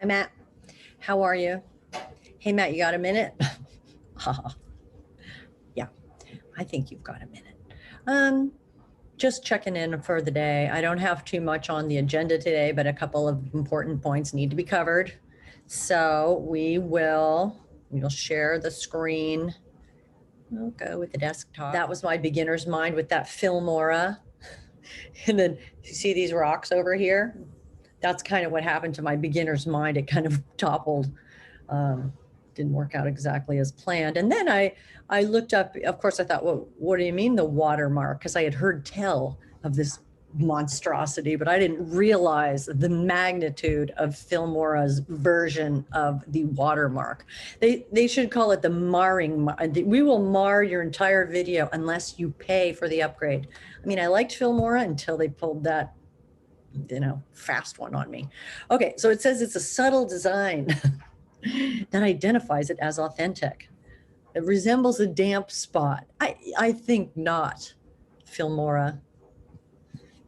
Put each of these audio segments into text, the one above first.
Hi, Matt. How are you? Hey, Matt, you got a minute? Yeah, I think you've got a minute. Just checking in for the day. I don't have too much on the agenda today, but a couple of important points need to be covered. So we'll share the screen. We'll go with the desktop. That was my beginner's mind with that Filmora. And then you see these rocks over here? That's kind of what happened to my beginner's mind. It kind of toppled. Didn't work out exactly as planned. And then I looked up, of course, I thought, well, what do you mean the watermark? Because I had heard tell of this monstrosity, but I didn't realize the magnitude of Filmora's version of the watermark. They should call it the marring. We will mar your entire video unless you pay for the upgrade. I mean, I liked Filmora until they pulled that, fast one on me. Okay, so it says it's a subtle design that identifies it as authentic. It resembles a damp spot. I think not, Filmora.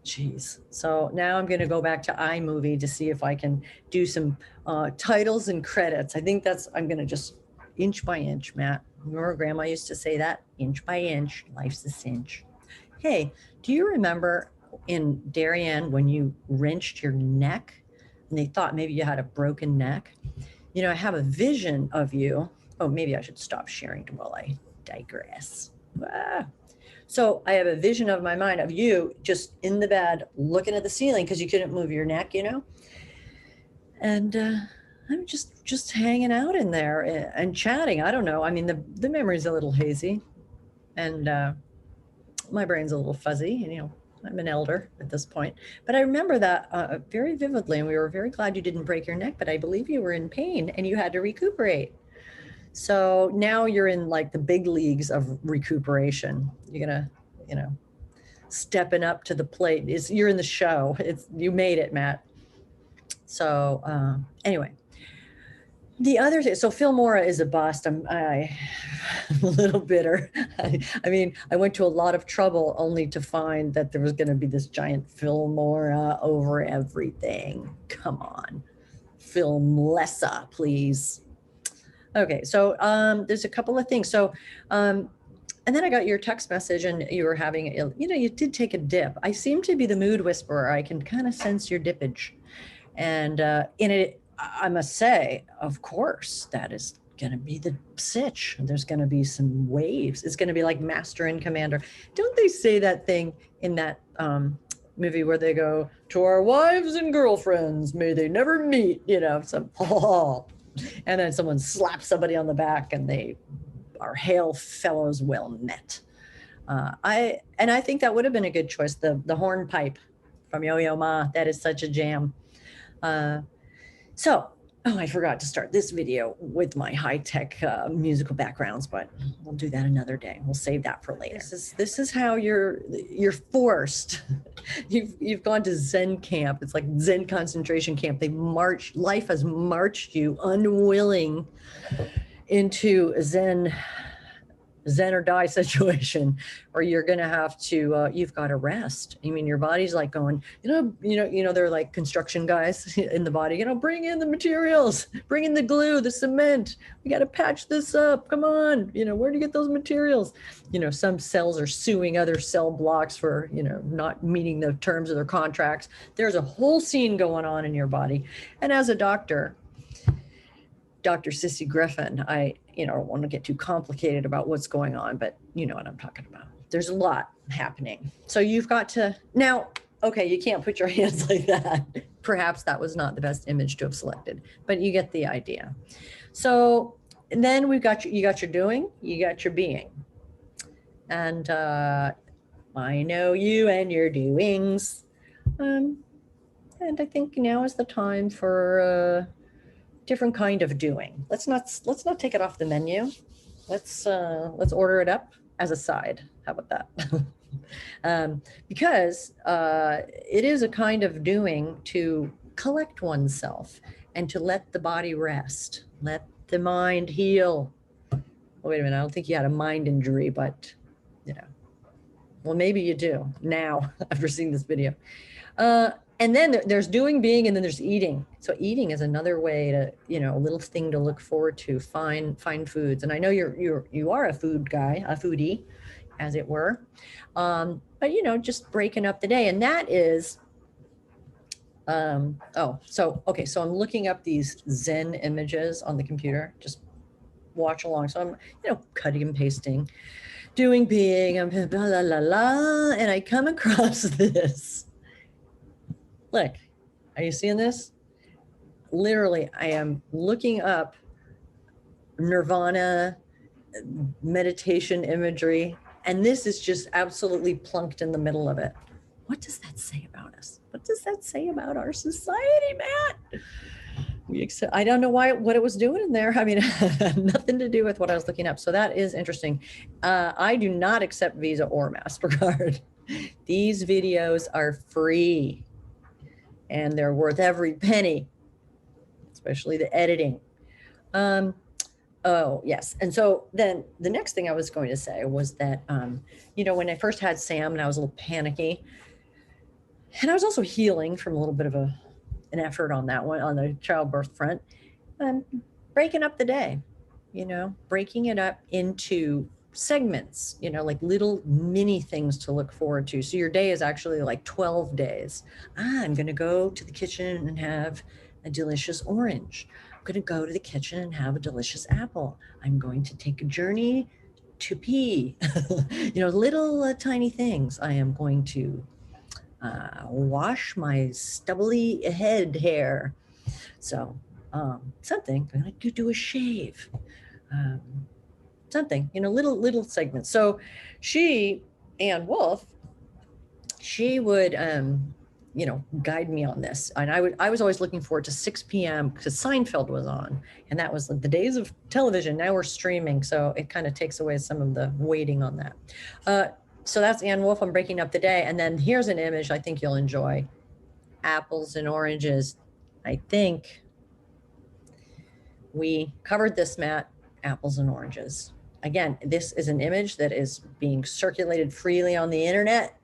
Jeez. So now I'm going to go back to iMovie to see if I can do some titles and credits. I think I'm going to just inch by inch, Matt. Remember Grandma used to say that? Inch by inch, life's a cinch. Hey, do you remember in Darien when you wrenched your neck and they thought maybe you had a broken neck? I have a vision of you. Oh, maybe I should stop sharing while I digress. So I have a vision of my mind of you just in the bed looking at the ceiling because you couldn't move your neck, and I'm just hanging out in there and chatting. I don't know. I mean, the memory's a little hazy and my brain's a little fuzzy, I'm an elder at this point, but I remember that very vividly, and we were very glad you didn't break your neck, but I believe you were in pain and you had to recuperate. So now you're in like the big leagues of recuperation. You're gonna, stepping up to the plate. You're in the show. You made it, Matt. So anyway, the other thing, so Filmora is a bust. I'm a little bitter. I mean, I went to a lot of trouble only to find that there was going to be this giant Filmora over everything. Come on, Filmlessa, please. Okay, so there's a couple of things. So, and then I got your text message, and you were having, you did take a dip. I seem to be the mood whisperer. I can kind of sense your dippage, and in it. I must say, of course, that is going to be the sitch. There's going to be some waves. It's going to be like Master and Commander. Don't they say that thing in that movie where they go, to our wives and girlfriends, may they never meet, and then someone slaps somebody on the back and they are hail fellows well met. I think that would have been a good choice. The hornpipe from Yo-Yo Ma, that is such a jam. So, I forgot to start this video with my high-tech musical backgrounds, but we'll do that another day. We'll save that for later. This is how you're forced. You've gone to Zen camp. It's like Zen concentration camp. Life has marched you unwilling into a Zen or die situation, or you're going to have to, you've got to rest. I mean, your body's like going, they're like construction guys in the body, bring in the materials, bring in the glue, the cement. We got to patch this up. Come on. Where do you get those materials? Some cells are suing other cell blocks for, not meeting the terms of their contracts. There's a whole scene going on in your body. And as a doctor, Dr. Sissy Griffin, I don't want to get too complicated about what's going on, but you know what I'm talking about. There's a lot happening. So you've got to now, okay, you can't put your hands like that. Perhaps that was not the best image to have selected, but you get the idea. So then you got your doing, you got your being. And I know you and your doings. And I think now is the time for different kind of doing. Let's not take it off the menu. Let's order it up as a side. How about that? Because it is a kind of doing to collect oneself and to let the body rest, let the mind heal. Oh, wait a minute, I don't think you had a mind injury, but well, maybe you do now after seeing this video. And then there's doing, being, and then there's eating. So eating is another way to, a little thing to look forward to, find foods. And I know you are a food guy, a foodie, as it were. But just breaking up the day. And that is, so I'm looking up these Zen images on the computer. Just watch along. So I'm, cutting and pasting, doing, being, I'm blah, la, la, la, and I come across this. Look, are you seeing this? Literally, I am looking up nirvana meditation imagery, and this is just absolutely plunked in the middle of it. What does that say about us? What does that say about our society, Matt? I don't know what it was doing in there. I mean, nothing to do with what I was looking up. So that is interesting. I do not accept Visa or MasterCard. These videos are free and they're worth every penny, especially the editing. Oh, yes. And so then the next thing I was going to say was that, when I first had Sam and I was a little panicky, and I was also healing from a little bit of an effort on that one, on the childbirth front, breaking up the day, breaking it up into segments, like little mini things to look forward to. So your day is actually like 12 days. I'm going to go to the kitchen and have a delicious orange. I'm going to go to the kitchen and have a delicious apple. I'm going to take a journey to pee, little tiny things. I am going to wash my stubbly head hair. So something, I like to do a shave. Something, little segments. So Ann Wolf, she would, guide me on this. And I was always looking forward to 6 p.m. because Seinfeld was on, and that was the days of television. Now we're streaming, so it kind of takes away some of the waiting on that. So that's Ann Wolf. I'm breaking up the day. And then here's an image I think you'll enjoy. Apples and oranges. I think we covered this, Matt. Apples and oranges. Again, this is an image that is being circulated freely on the internet.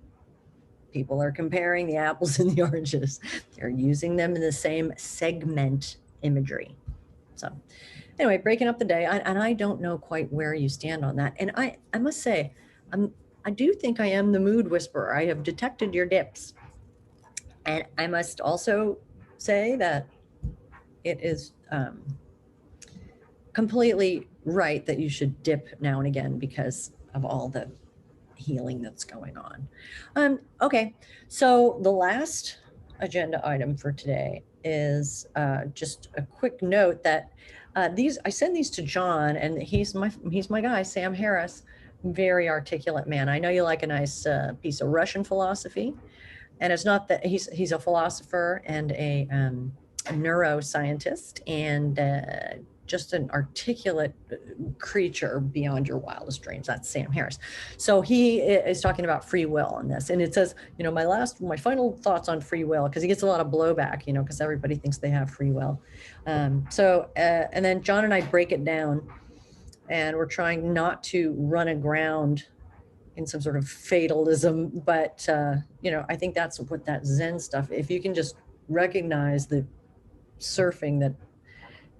People are comparing the apples and the oranges. They're using them in the same segment imagery. So anyway, breaking up the day. And I don't know quite where you stand on that. And I must say, I do think I am the mood whisperer. I have detected your dips. And I must also say that it is completely right that you should dip now and again because of all the healing that's going on. Okay, so the last agenda item for today is just a quick note that I send these to John, and he's my guy, Sam Harris, very articulate man. I know you like a nice piece of Russian philosophy, and it's not that he's a philosopher and a neuroscientist and just an articulate creature beyond your wildest dreams. That's Sam Harris. So he is talking about free will in this. And it says, my final thoughts on free will, because he gets a lot of blowback, because everybody thinks they have free will. And then John and I break it down, and we're trying not to run aground in some sort of fatalism, but I think that's what that Zen stuff, if you can just recognize the surfing, that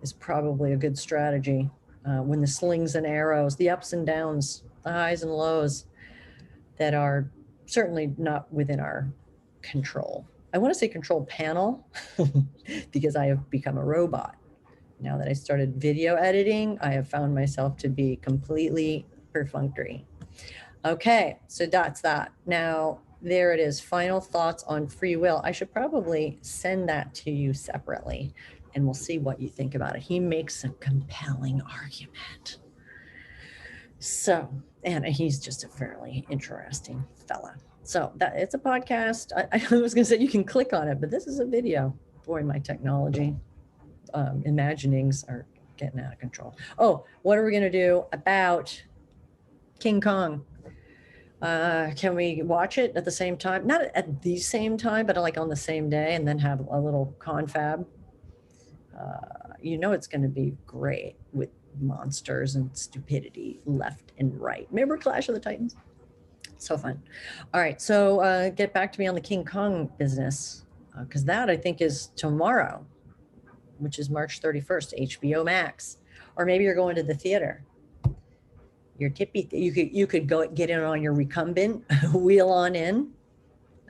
is probably a good strategy. When the slings and arrows, the ups and downs, the highs and lows that are certainly not within our control. I want to say control panel because I have become a robot. Now that I started video editing, I have found myself to be completely perfunctory. Okay, so that's that. Now, there it is. Final thoughts on free will. I should probably send that to you separately, and we'll see what you think about it. He makes a compelling argument. So, and he's just a fairly interesting fella. So it's a podcast. I was going to say you can click on it, but this is a video. Boy, my technology imaginings are getting out of control. Oh, what are we going to do about King Kong? Can we watch it at the same time? Not at the same time, but like on the same day, and then have a little confab. It's going to be great with monsters and stupidity left and right. Remember Clash of the Titans? So fun. All right, so get back to me on the King Kong business. because that I think is tomorrow, which is March 31st, HBO Max. Or maybe you're going to the theater. Your tippy, you could go get in on your recumbent, wheel on in.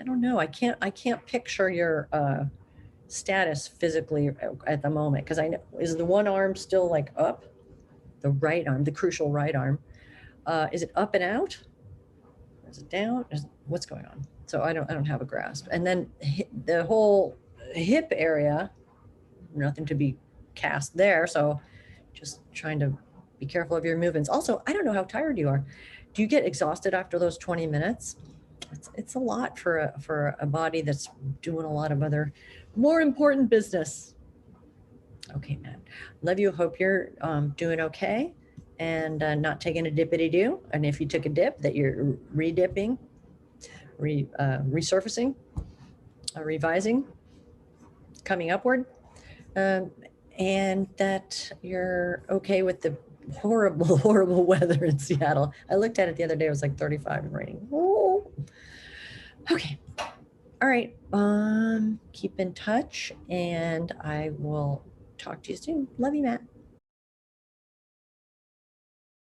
I don't know. I can't picture your status physically at the moment, because I know, is the one arm still like up? The right arm, the crucial right arm. Is it up and out? Is it down? What's going on? So I don't have a grasp. And then the whole hip area, nothing to be cast there. So just trying to be careful of your movements. Also, I don't know how tired you are. Do you get exhausted after those 20 minutes? It's a lot for a body that's doing a lot of other more important business. Okay, Matt. Love you. Hope you're doing okay and not taking a dippity-doo. And if you took a dip, that you're re-dipping, resurfacing, revising, coming upward, and that you're okay with the horrible, horrible weather in Seattle. I looked at it the other day. It was like 35 and raining. Oh. Okay. All right. Keep in touch, and I will talk to you soon. Love you, Matt.